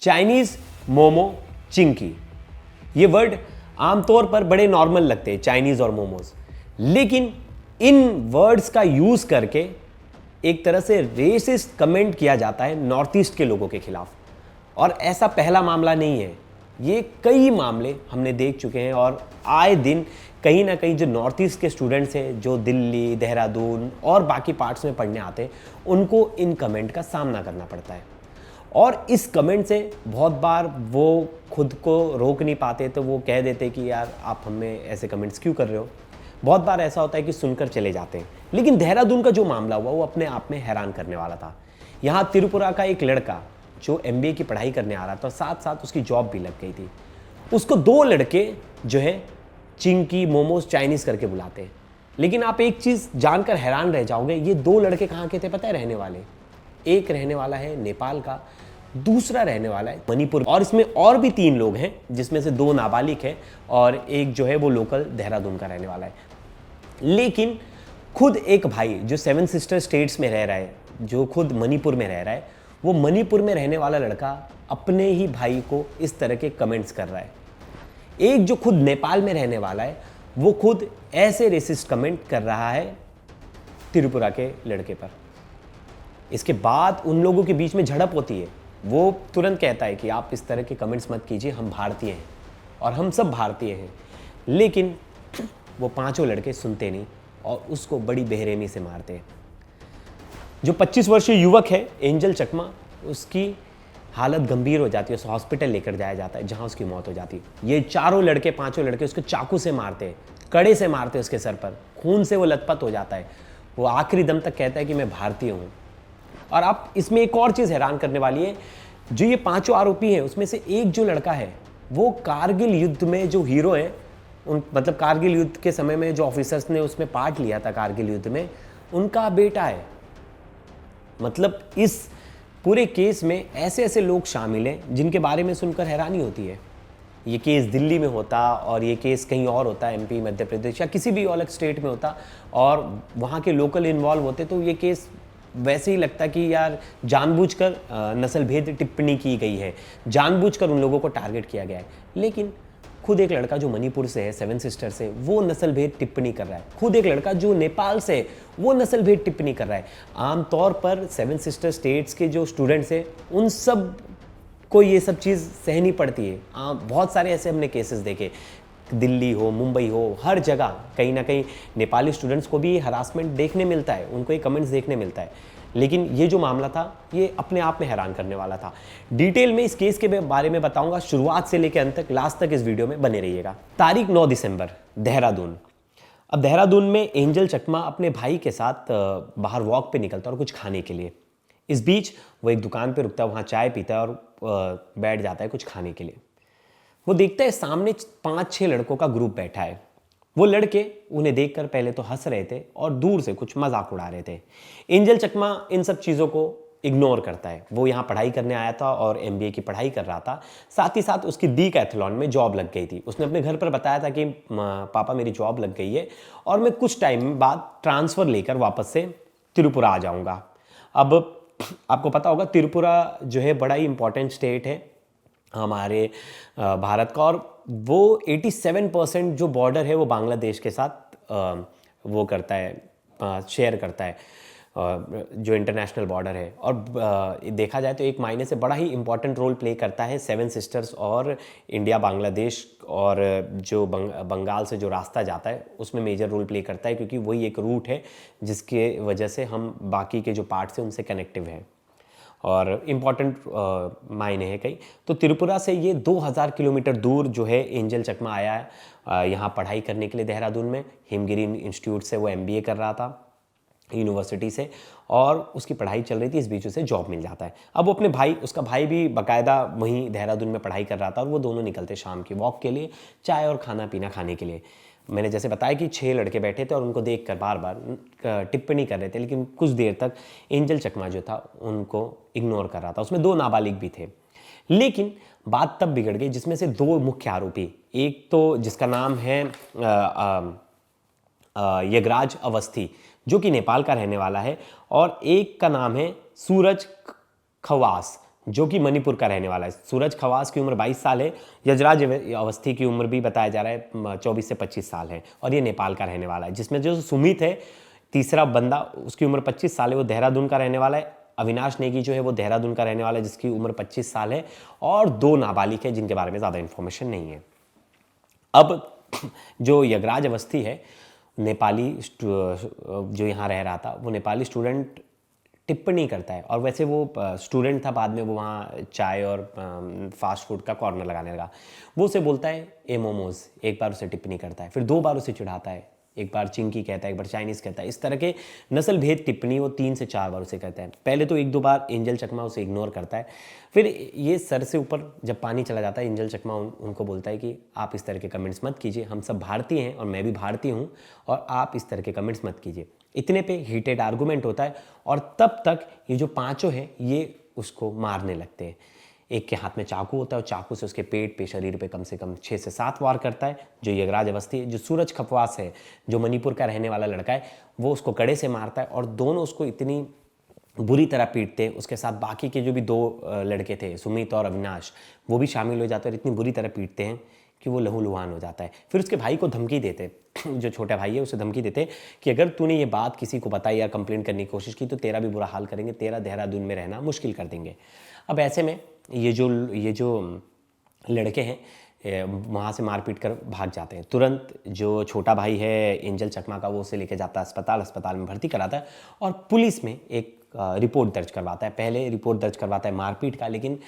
Chinese momo Chinki, ये word आमतौर पर बड़े नॉर्मल लगते हैं, चाइनीज और मोमोज, लेकिन इन वर्ड्स का यूज करके एक तरह से रेसिस्ट कमेंट किया जाता है नॉर्थ ईस्ट के लोगों के खिलाफ। और ऐसा पहला मामला नहीं है, ये कई मामले हमने देख चुके हैं और आए दिन कहीं ना कहीं जो नॉर्थ ईस्ट के स्टूडेंट्स हैं जो दिल्ली, देहरादून और बाकी पार्ट्स में पढ़ने आते हैं, उनको इन कमेंट का सामना करना पड़ता है। और इस कमेंट से बहुत बार वो खुद को रोक नहीं पाते, तो वो कह देते कि यार आप हमें ऐसे कमेंट्स क्यों कर रहे हो। बहुत बार ऐसा होता है कि सुनकर चले जाते हैं। लेकिन देहरादून का जो मामला हुआ वो अपने आप में हैरान करने वाला था। यहाँ त्रिपुरा का एक लड़का जो MBA की पढ़ाई करने आ रहा था, साथ साथ उसकी जॉब भी लग गई थी, उसको 2 लड़के जो है चिंकी, मोमोज, चाइनीज करके बुलाते हैं। लेकिन आप एक चीज जानकर हैरान रह जाओगे, ये 2 लड़के कहाँ के थे पता है रहने वाले? एक रहने वाला है नेपाल का, दूसरा रहने वाला है मणिपुर। और इसमें और भी 3 लोग हैं, जिसमें से 2 नाबालिग हैं और एक जो है वो लोकल देहरादून का रहने वाला है। लेकिन खुद एक भाई जो 7 सिस्टर स्टेट्स में रह रहा है, जो खुद मणिपुर में रह रहा है, वो मणिपुर में रहने वाला लड़का अपने ही भाई को इस तरह के कमेंट्स कर रहा है। एक जो खुद नेपाल में रहने वाला है, वो खुद ऐसे रेसिस्ट कमेंट कर रहा है त्रिपुरा के लड़के पर। इसके बाद उन लोगों के बीच में झड़प होती है। वो तुरंत कहता है कि आप इस तरह के कमेंट्स मत कीजिए, हम भारतीय हैं और हम सब भारतीय हैं। लेकिन वो 5 लड़के सुनते नहीं और उसको बड़ी बेरहमी से मारते हैं। जो 25 वर्षीय युवक है एंजल चकमा, उसकी हालत गंभीर हो जाती है, उसे हॉस्पिटल लेकर जाया जाता है, जहां उसकी मौत हो जाती है। ये 4 लड़के, 5 लड़के उसको चाकू से मारते हैं, कड़े से मारते हैं उसके सर पर, खून से वो लथपथ हो जाता है। वो आखिरी दम तक कहता है कि मैं भारतीय हूं। और आप इसमें एक और चीज हैरान करने वाली है, जो ये 5 आरोपी हैं उसमें से एक जो लड़का है वो कारगिल युद्ध में जो हीरो है, मतलब कारगिल युद्ध के समय में जो ऑफिसर्स ने उसमें पार्ट लिया था कारगिल युद्ध में, उनका बेटा है। मतलब इस पूरे केस में ऐसे ऐसे लोग शामिल हैं जिनके बारे में सुनकर हैरानी होती है। ये केस दिल्ली में होता और ये केस कहीं और होता, MP, मध्य प्रदेश या किसी भी अलग स्टेट में होता और वहाँ के लोकल इन्वॉल्व होते, तो ये केस वैसे ही लगता कि यार जानबूझकर नस्ल भेद टिप्पणी की गई है, जानबूझकर उन लोगों को टारगेट किया गया है। लेकिन खुद एक लड़का जो मणिपुर से है, 7 सिस्टर से, वो नस्ल भेद टिप्पणी कर रहा है। खुद एक लड़का जो नेपाल से है, वो नस्ल भेद टिप्पणी कर रहा है। आमतौर पर 7 सिस्टर स्टेट्स के जो स्टूडेंट्स हैं, उन सब को ये सब चीज़ सहनी पड़ती है। बहुत सारे ऐसे हमने केसेस देखे, दिल्ली हो, मुंबई हो, हर जगह कहीं ना कहीं नेपाली स्टूडेंट्स को भी हरासमेंट देखने मिलता है, उनको ये कमेंट्स देखने मिलता है। लेकिन ये जो मामला था ये अपने आप में हैरान करने वाला था। डिटेल में इस केस के बारे में बताऊंगा, शुरुआत से लेकर अंत तक, लास्ट तक इस वीडियो में बने रहिएगा। तारीख 9 दिसंबर, देहरादून। अब देहरादून में एंजल चकमा अपने भाई के साथ बाहर वॉक पे निकलता है और कुछ खाने के लिए। इस बीच वो एक दुकान पे रुकता है, वहाँ चाय पीता है और बैठ जाता है कुछ खाने के लिए। वो देखता है सामने 5-6 लड़कों का ग्रुप बैठा है। वो लड़के उन्हें देखकर पहले तो हंस रहे थे और दूर से कुछ मजाक उड़ा रहे थे। एंजल चकमा इन सब चीज़ों को इग्नोर करता है। वो यहाँ पढ़ाई करने आया था और MBA की पढ़ाई कर रहा था। साथ ही साथ उसकी डीकैथलॉन में जॉब लग गई थी। उसने अपने घर पर बताया था कि पापा मेरी जॉब लग गई है और मैं कुछ टाइम बाद ट्रांसफ़र लेकर वापस से त्रिपुरा आ जाऊँगा। अब आपको पता होगा त्रिपुरा जो है बड़ा ही इंपॉर्टेंट स्टेट है हमारे भारत का, और वो 87% जो बॉर्डर है वो बांग्लादेश के साथ वो करता है, शेयर करता है, जो इंटरनेशनल बॉर्डर है। और देखा जाए तो एक मायने से बड़ा ही इंपॉर्टेंट रोल प्ले करता है 7 सिस्टर्स और इंडिया, बांग्लादेश और जो बंगाल से जो रास्ता जाता है उसमें मेजर रोल प्ले करता है, क्योंकि वही एक रूट है जिसके वजह से हम बाकी के जो पार्ट्स हैं उनसे कनेक्टिव हैं और इम्पॉर्टेंट मायने हैं कई। तो त्रिपुरा से ये 2000 किलोमीटर दूर जो है एंजल चकमा आया है यहाँ पढ़ाई करने के लिए देहरादून में। हिमगिरी इंस्टीट्यूट से वो MBA कर रहा था यूनिवर्सिटी से, और उसकी पढ़ाई चल रही थी, इस बीच उसे जॉब मिल जाता है। अब वो अपने भाई, उसका भाई भी बाकायदा वहीं देहरादून में पढ़ाई कर रहा था और वो दोनों निकलते शाम की वॉक के लिए, चाय और खाना पीना खाने के लिए। मैंने जैसे बताया कि 6 लड़के बैठे थे और उनको देखकर बार बार टिप्पणी कर रहे थे, लेकिन कुछ देर तक एंजल चकमा जो था उनको इग्नोर कर रहा था। उसमें 2 नाबालिग भी थे। लेकिन बात तब बिगड़ गई जिसमें से 2 मुख्य आरोपी, एक तो जिसका नाम है यगराज अवस्थी जो कि नेपाल का रहने वाला है, और एक का नाम है सूरज खवास जो कि मणिपुर का रहने वाला है। सूरज खवास की उम्र 22 साल है। यजराज अवस्थी की उम्र भी बताया जा रहा है 24 से 25 साल है और ये नेपाल का रहने वाला है। जिसमें जो सुमित है तीसरा बंदा, उसकी उम्र 25 साल है, वो देहरादून का रहने वाला है। अविनाश नेगी जो है वो देहरादून का रहने वाला है जिसकी उम्र 25 साल है। और 2 नाबालिग है जिनके बारे में ज़्यादा इंफॉर्मेशन नहीं है। अब जो यगराज अवस्थी है नेपाली जो यहाँ रह रहा था, वो नेपाली स्टूडेंट टिप्पणी करता है। और वैसे वो स्टूडेंट था, बाद में वो वहाँ चाय और फास्ट फूड का कॉर्नर लगाने लगा। वो उसे बोलता है ए मोमोज, एक बार उसे टिप्पणी करता है, फिर 2 बार उसे चिढ़ाता है। एक बार चिंकी कहता है, एक बार चाइनीज़ कहता है। इस तरह के नस्ल भेद टिप्पणी वो 3 से 4 बार उसे कहता है। पहले तो 1-2 बार एंजल चकमा उसे इग्नोर करता है। फिर ये सर से ऊपर जब पानी चला जाता है, एंजल चकमा उनको बोलता है कि आप इस तरह के कमेंट्स मत कीजिए, हम सब भारतीय हैं और मैं भी भारतीय हूँ, और आप इस तरह के कमेंट्स मत कीजिए। इतने पे हीटेड आर्गूमेंट होता है और तब तक ये जो पाँचों हैं ये उसको मारने लगते हैं। एक के हाथ में चाकू होता है और चाकू से उसके पेट पे, शरीर पे कम से कम 6 से 7 वार करता है। जो यगराज अवस्थी है, जो सूरज खपवास है, जो मणिपुर का रहने वाला लड़का है, वो उसको कड़े से मारता है और दोनों उसको इतनी बुरी तरह पीटते हैं। उसके साथ बाकी के जो भी 2 लड़के थे, सुमित और अविनाश, वो भी शामिल हो जाते हैं और इतनी बुरी तरह पीटते हैं कि वो लहूलुहान हो जाता है। फिर उसके भाई को धमकी देते, जो छोटा भाई है उसे धमकी देते कि अगर तूने ये बात किसी को बताई या कंप्लेन करने की कोशिश की तो तेरा भी बुरा हाल करेंगे, तेरा देहरादून में रहना मुश्किल कर देंगे। अब ऐसे में ये जो लड़के हैं वहाँ से मारपीट कर भाग जाते हैं। तुरंत जो छोटा भाई है एंजल चकमा का, वो उसे लेके जाता है अस्पताल में भर्ती कराता है और पुलिस में एक रिपोर्ट दर्ज करवाता है। पहले रिपोर्ट दर्ज करवाता है मारपीट का, लेकिन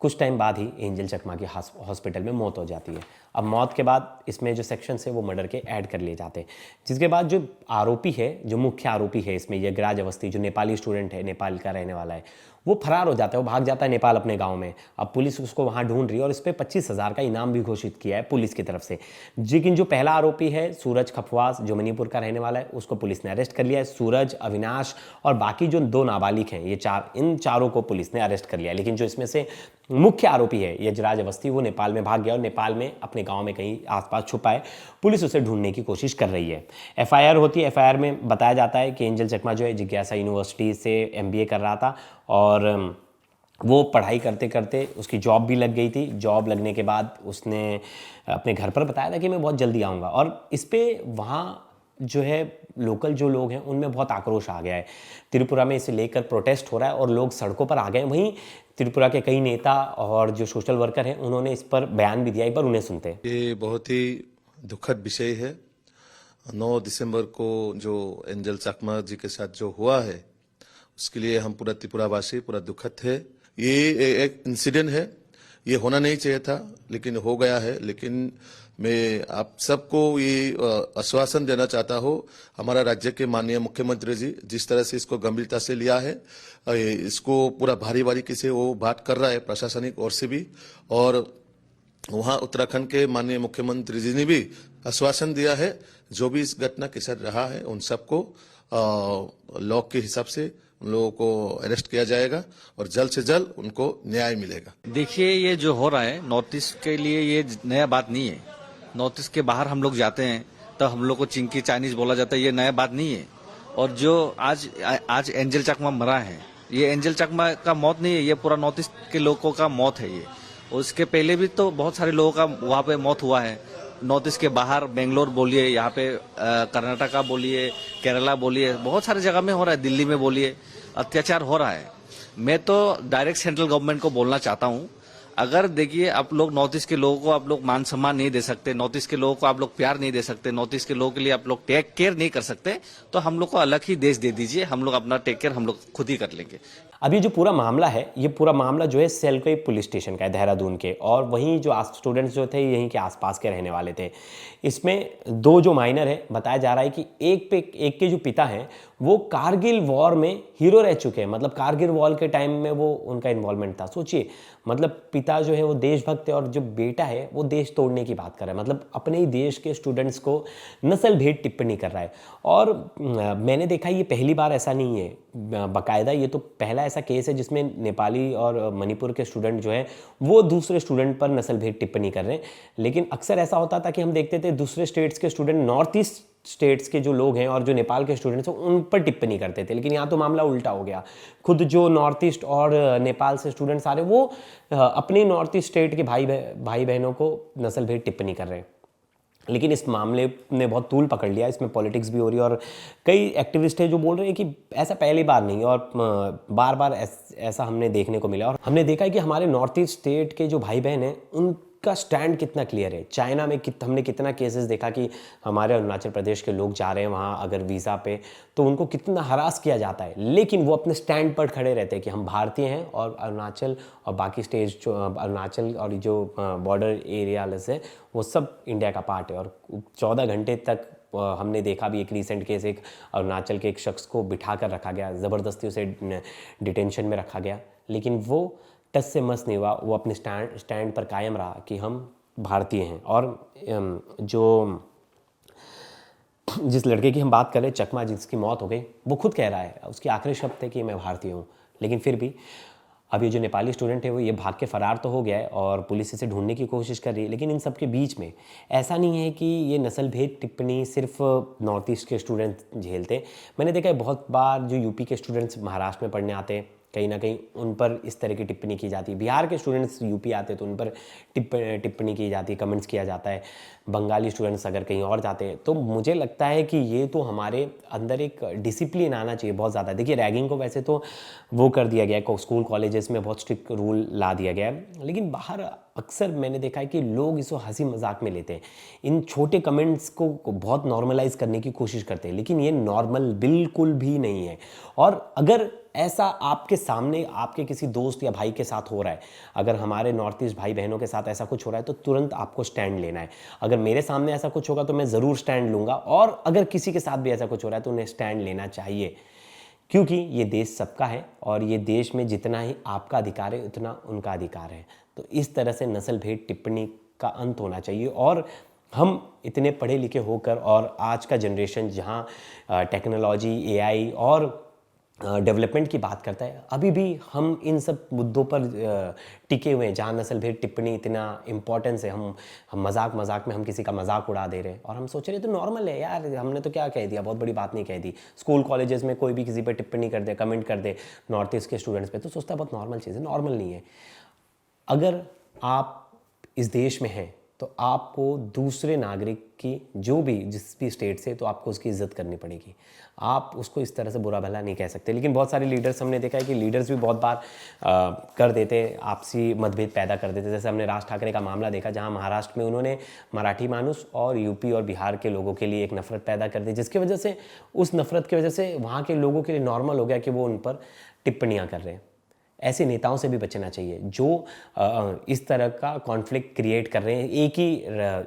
कुछ टाइम बाद ही एंजल चकमा की हॉस्पिटल में मौत हो जाती है। अब मौत के बाद इसमें जो सेक्शंस है वो मर्डर के ऐड कर लिए जाते हैं। जिसके बाद जो आरोपी है, जो मुख्य आरोपी है इसमें, यगराज अवस्थी, जो नेपाली स्टूडेंट है, नेपाल का रहने वाला है, वो फरार हो जाता है। वो भाग जाता है नेपाल अपने गांव में। अब पुलिस उसको वहां ढूंढ रही है और इस पर 25,000 का इनाम भी घोषित किया है पुलिस की तरफ से। लेकिन जो पहला आरोपी है सूरज खपवास, जो मणिपुर का रहने वाला है, उसको पुलिस ने अरेस्ट कर लिया है। सूरज, अविनाश और बाकी जो 2 नाबालिग हैं, इन चारों को पुलिस ने अरेस्ट कर लिया। लेकिन जो इसमें से मुख्य आरोपी है यजराज अवस्थी, वो नेपाल में भाग गया और नेपाल में अपने गांव में कहीं आसपास छुपा है। पुलिस उसे ढूंढने की कोशिश कर रही है। एफआईआर होती है। एफआईआर में बताया जाता है कि एंजल चकमा जो है जिज्ञासा यूनिवर्सिटी से एमबीए कर रहा था और वो पढ़ाई करते करते उसकी जॉब भी लग गई थी। जॉब लगने के बाद उसने अपने घर पर बताया था कि मैं बहुत जल्दी आऊँगा, और इस पर वहाँ जो है लोकल जो लोग हैं उनमें बहुत आक्रोश आ गया है। त्रिपुरा में इसे लेकर प्रोटेस्ट हो रहा है और लोग सड़कों पर आ गए। वहीं त्रिपुरा के कई नेता और जो सोशल वर्कर हैं उन्होंने इस पर बयान भी दिया। एक बार उन्हें सुनते हैं। ये बहुत ही दुखद विषय है। 9 दिसंबर को जो एंजल चकमा जी के साथ जो हुआ है उसके लिए हम पूरा त्रिपुरावासी पूरा दुखद है। ये एक इंसिडेंट है, ये होना नहीं चाहिए था लेकिन हो गया है। लेकिन मैं आप सबको ये आश्वासन देना चाहता हूँ, हमारा राज्य के माननीय मुख्यमंत्री जी जिस तरह से इसको गंभीरता से लिया है, इसको पूरा भारी बारीकी से वो बात कर रहा है प्रशासनिक ओर से भी, और वहाँ उत्तराखंड के माननीय मुख्यमंत्री जी ने भी आश्वासन दिया है जो भी इस घटना के साथ रहा है उन सबको लॉ के हिसाब से उन लोगों को अरेस्ट किया जाएगा और जल्द से जल्द उनको न्याय मिलेगा। देखिए, ये जो हो रहा है नॉर्थ ईस्ट के लिए ये नया बात नहीं है। नॉर्थ ईस्ट के बाहर हम लोग जाते हैं तो हम लोग को चिंकी चाइनीज बोला जाता है, ये नया बात नहीं है। और जो आज एंजल चकमा मरा है, ये एंजल चकमा का मौत नहीं है, ये पूरा नॉर्थ ईस्ट के लोगों का मौत है ये। उसके पहले भी तो बहुत सारे लोगों का वहाँ पे मौत हुआ है। नॉर्थ ईस्ट के बाहर बेंगलोर बोलिए, यहाँ पे कर्नाटका बोलिए, केरला बोलिए, बहुत सारी जगह में हो रहा है, दिल्ली में बोलिए, अत्याचार हो रहा है। मैं तो डायरेक्ट सेंट्रल गवर्नमेंट को बोलना चाहता हूँ, अगर देखिए आप लोग नॉर्थ ईस्ट के लोगों को आप लोग मान सम्मान नहीं दे सकते, नॉर्थ ईस्ट के लोगों को आप लोग प्यार नहीं दे सकते, नॉर्थ ईस्ट के लोगों के लिए आप लोग टेक केयर नहीं कर सकते, तो हम लोग को अलग ही देश दे दीजिए, हम लोग अपना टेक केयर हम लोग खुद ही कर लेंगे। अभी जो पूरा मामला है, ये पूरा मामला जो है सेलकोई पुलिस स्टेशन का है, देहरादून के, और वहीं जो स्टूडेंट्स जो थे यहीं के आसपास के रहने वाले थे। इसमें 2 जो माइनर है, बताया जा रहा है कि एक के जो पिता हैं वो कारगिल वॉर में हीरो रह चुके हैं। मतलब कारगिल वॉर के टाइम में वो उनका इन्वॉल्वमेंट था। सोचिए, मतलब पिता जो है वो देशभक्त है और जो बेटा है वो देश तोड़ने की बात कर रहा है। मतलब अपने ही देश के स्टूडेंट्स को नस्ल भेद टिप्पणी कर रहा है। और मैंने देखा ये पहली बार ऐसा नहीं है, बाकायदा ये तो पहला ऐसा केस है जिसमें नेपाली और मणिपुर के स्टूडेंट जो है वो दूसरे स्टूडेंट पर नस्ल भेद टिप्पणी कर रहे हैं। लेकिन अक्सर ऐसा होता था कि हम देखते थे दूसरे स्टेट्स के स्टूडेंट नॉर्थ ईस्ट स्टेट्स के जो लोग हैं और जो नेपाल के स्टूडेंट्स हैं उन पर टिप्पणी करते थे, लेकिन यहाँ तो मामला उल्टा हो गया। खुद जो नॉर्थ ईस्ट और नेपाल से स्टूडेंट्स आ रहे हैं वो अपने नॉर्थ ईस्ट स्टेट के भाई बहनों को नस्लभेद टिप्पणी कर रहे हैं। लेकिन इस मामले ने बहुत तूल पकड़ लिया, इसमें पॉलिटिक्स भी हो रही है और कई एक्टिविस्ट हैं जो बोल रहे हैं कि ऐसा पहली बार नहीं और बार बार ऐसा हमने देखने को मिला। और हमने देखा है कि हमारे नॉर्थ ईस्ट स्टेट के जो भाई बहन हैं उनका स्टैंड कितना क्लियर है। चाइना में हमने कितना केसेस देखा कि हमारे अरुणाचल प्रदेश के लोग जा रहे हैं वहाँ अगर वीज़ा पे तो उनको कितना हरास किया जाता है, लेकिन वो अपने स्टैंड पर खड़े रहते हैं कि हम भारतीय हैं और अरुणाचल और बाकी स्टेट जो अरुणाचल और जो बॉर्डर एरिया है वो सब इंडिया का पार्ट है। और 14 घंटे तक हमने देखा भी एक रीसेंट केस, एक अरुणाचल के एक शख्स को बिठा कर रखा गया, ज़बरदस्ती उसे डिटेंशन में रखा गया, लेकिन वो टस से मस नहीं हुआ, वो अपने स्टैंड पर कायम रहा कि हम भारतीय हैं। और जो जिस लड़के की हम बात कर रहे हैं चकमा, जिसकी मौत हो गई, वो खुद कह रहा है, उसके आखिरी शब्द थे कि मैं भारतीय हूँ। लेकिन फिर भी अब ये जो नेपाली स्टूडेंट है वो ये भाग के फरार तो हो गया है और पुलिस इसे ढूंढने की कोशिश कर रही है। लेकिन इन सब के बीच में ऐसा नहीं है कि ये नस्लभेद टिप्पणी सिर्फ नॉर्थ ईस्ट के स्टूडेंट झेलते। मैंने देखा है बहुत बार जो यूपी के स्टूडेंट्स महाराष्ट्र में पढ़ने आते हैं, कहीं ना कहीं उन पर इस तरह की टिप्पणी की जाती है। बिहार के स्टूडेंट्स यूपी आते हैं तो उन पर टिप्पणी की जाती है, कमेंट्स किया जाता है। बंगाली स्टूडेंट्स अगर कहीं और जाते हैं तो मुझे लगता है कि ये तो हमारे अंदर एक डिसिप्लिन आना चाहिए बहुत ज़्यादा। देखिए रैगिंग को वैसे तो वो कर दिया गया है, स्कूल कॉलेजेस में बहुत स्ट्रिक्ट रूल ला दिया गया है, लेकिन बाहर अक्सर मैंने देखा है कि लोग इसको हंसी मजाक में लेते हैं। इन छोटे कमेंट्स को बहुत नॉर्मलाइज करने की कोशिश करते हैं, लेकिन ये नॉर्मल बिल्कुल भी नहीं है। और अगर ऐसा आपके सामने आपके किसी दोस्त या भाई के साथ हो रहा है, अगर हमारे नॉर्थ ईस्ट भाई बहनों के साथ ऐसा कुछ हो रहा है तो तुरंत आपको स्टैंड लेना है। अगर मेरे सामने ऐसा कुछ होगा तो मैं ज़रूर स्टैंड लूँगा, और अगर किसी के साथ भी ऐसा कुछ हो रहा है तो उन्हें स्टैंड लेना चाहिए, क्योंकि ये देश सबका है और ये देश में जितना ही आपका अधिकार है उतना उनका अधिकार है। तो इस तरह से नस्लभेद टिप्पणी का अंत होना चाहिए। और हम इतने पढ़े लिखे होकर और आज का जनरेशन जहाँ टेक्नोलॉजी, एआई और डेवलपमेंट की बात करता है, अभी भी हम इन सब मुद्दों पर टिके हुए हैं जहाँ नस्लभेद टिप्पणी इतना इंपॉर्टेंस है। हम मजाक में हम किसी का मजाक उड़ा दे रहे हैं और हम सोच रहे हैं तो नॉर्मल है यार, हमने तो क्या कह दिया, बहुत बड़ी बात नहीं कह दी। स्कूल कॉलेजेस में कोई भी किसी पर टिप्पणी कर दे, कमेंट कर दे नॉर्थ ईस्ट के स्टूडेंट्स पे, तो सोचता है बहुत नॉर्मल चीज़ है। नॉर्मल नहीं है। अगर आप इस देश में हैं तो आपको दूसरे नागरिक की जो भी जिस भी स्टेट से, तो आपको उसकी इज्जत करनी पड़ेगी। आप उसको इस तरह से बुरा भला नहीं कह सकते। लेकिन बहुत सारे लीडर्स हमने देखा है कि लीडर्स भी बहुत बार कर देते, आपसी मतभेद पैदा कर देते। जैसे हमने राज ठाकरे का मामला देखा, जहां महाराष्ट्र में उन्होंने मराठी मानुस और यूपी और बिहार के लोगों के लिए एक नफरत पैदा कर दी, जिसकी वजह से उस नफरत की वजह से वहाँ के लोगों के लिए नॉर्मल हो गया कि वो उन पर टिप्पणियाँ कर रहे हैं। ऐसे नेताओं से भी बचना चाहिए जो इस तरह का कॉन्फ्लिक्ट क्रिएट कर रहे हैं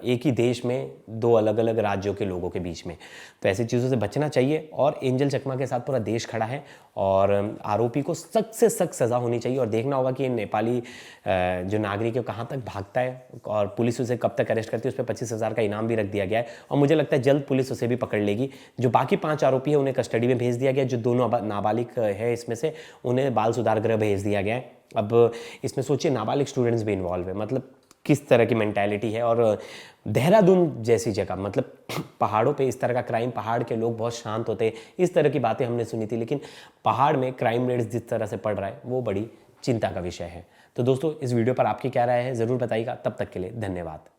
एक ही देश में दो अलग अलग राज्यों के लोगों के बीच में। तो ऐसी चीज़ों से बचना चाहिए। और एंजल चकमा के साथ पूरा देश खड़ा है और आरोपी को सख्त से सख्त सज़ा होनी चाहिए। और देखना होगा कि नेपाली जो नागरिक है कहाँ तक भागता है और पुलिस उसे कब तक अरेस्ट करती है। उस पर 25,000 का इनाम भी रख दिया गया है और मुझे लगता है जल्द पुलिस उसे भी पकड़ लेगी। जो बाकी 5 आरोपी है उन्हें कस्टडी में भेज दिया गया। जो दोनों नाबालिग है इसमें से उन्हें बाल सुधार गृह भेज दिया गया है। अब इसमें सोचिए नाबालिग स्टूडेंट्स भी इन्वॉल्व है, मतलब किस तरह की मेंटालिटी है। और देहरादून जैसी जगह, मतलब पहाड़ों पे इस तरह का क्राइम, पहाड़ के लोग बहुत शांत होते हैं, इस तरह की बातें हमने सुनी थी, लेकिन पहाड़ में क्राइम रेट्स जिस तरह से बढ़ रहा है वो बड़ी चिंता का विषय है। तो दोस्तों इस वीडियो पर आपकी क्या राय है ज़रूर बताइएगा। तब तक के लिए धन्यवाद।